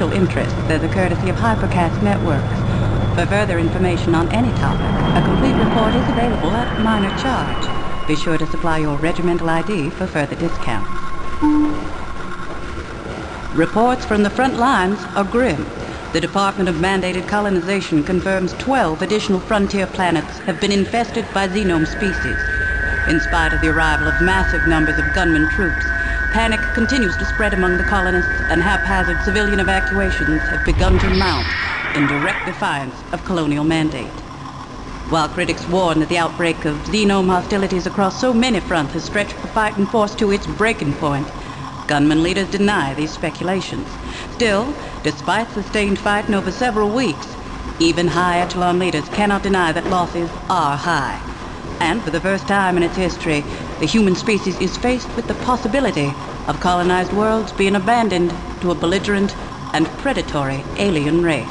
Interest as a courtesy of Hypercast Networks. For further information on any topic, a complete report is available at minor charge. Be sure to supply your regimental ID for further discounts. Reports from the front lines are grim. The Department of Mandated Colonization confirms 12 additional frontier planets have been infested by xenome species. In spite of the arrival of massive numbers of gunman troops, panic continues to spread among the colonists, and haphazard civilian evacuations have begun to mount in direct defiance of colonial mandate. While critics warn that the outbreak of xenome hostilities across so many fronts has stretched the fighting force to its breaking point, gunman leaders deny these speculations. Still, despite sustained fighting over several weeks, even high echelon leaders cannot deny that losses are high. And for the first time in its history, the human species is faced with the possibility of colonized worlds being abandoned to a belligerent and predatory alien race.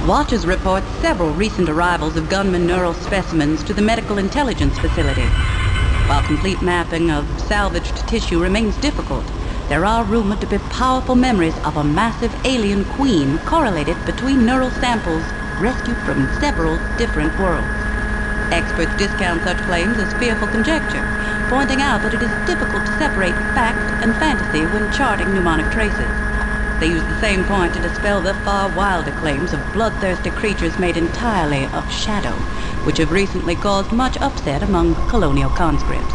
Watchers report several recent arrivals of gunman neural specimens to the Medical Intelligence Facility. While complete mapping of salvaged tissue remains difficult, there are rumored to be powerful memories of a massive alien queen correlated between neural samples rescued from several different worlds. Experts discount such claims as fearful conjecture, pointing out that it is difficult to separate fact and fantasy when charting mnemonic traces. They use the same point to dispel the far wilder claims of bloodthirsty creatures made entirely of shadow, which have recently caused much upset among colonial conscripts.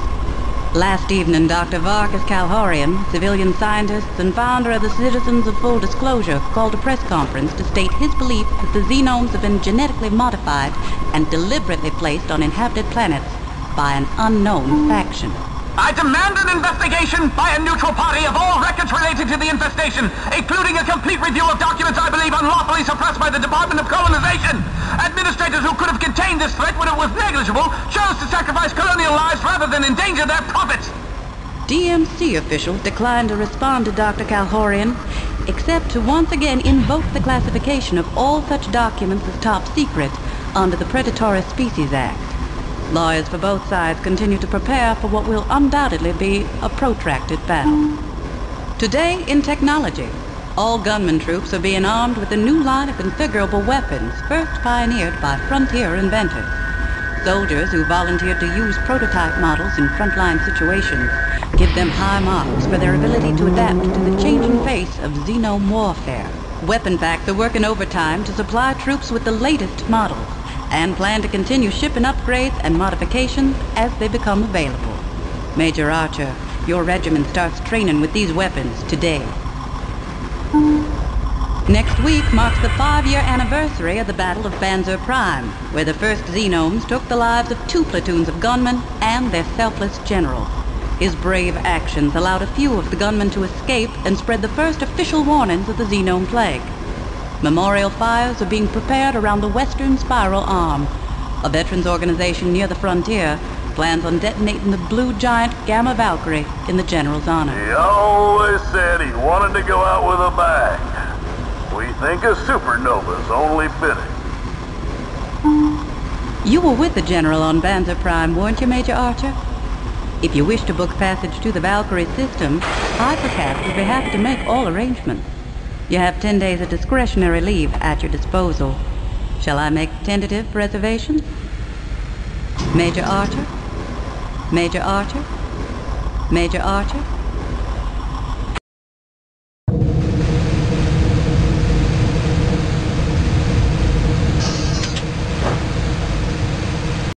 Last evening, Dr. Vargas Calhorian, civilian scientist and founder of the Citizens of Full Disclosure, called a press conference to state his belief that the xenomes have been genetically modified and deliberately placed on inhabited planets by an unknown faction. I demand an investigation by a neutral party of all records related to the infestation, including a complete review of documents I believe unlawfully suppressed by the Department of Colonization. Administrators who could have contained this threat when it was negligible chose to sacrifice colonial lives rather than endanger their profits. DMC officials declined to respond to Dr. Calhorian, except to once again invoke the classification of all such documents as top secret under the Predatory Species Act. Lawyers for both sides continue to prepare for what will undoubtedly be a protracted battle. Today, in technology, all gunman troops are being armed with a new line of configurable weapons first pioneered by frontier inventors. Soldiers who volunteered to use prototype models in frontline situations give them high marks for their ability to adapt to the changing face of xenome warfare. Weapon packs are working overtime to supply troops with the latest models, and plan to continue shipping upgrades and modifications as they become available. Major Archer, your regiment starts training with these weapons today. Next week marks the 5-year anniversary of the Battle of Banzer Prime, where the first xenomes took the lives of 2 platoons of gunmen and their selfless general. His brave actions allowed a few of the gunmen to escape and spread the first official warnings of the xenome plague. Memorial fires are being prepared around the Western Spiral Arm. A veterans organization near the frontier plans on detonating the blue giant Gamma Valkyrie in the general's honor. He always said he wanted to go out with a bang. We think a supernova's only fitting. You were with the general on Banzer Prime, weren't you, Major Archer? If you wish to book passage to the Valkyrie system, Hypercast would be happy to make all arrangements. You have 10 days of discretionary leave at your disposal. Shall I make tentative reservations? Major Archer? Major Archer? Major Archer?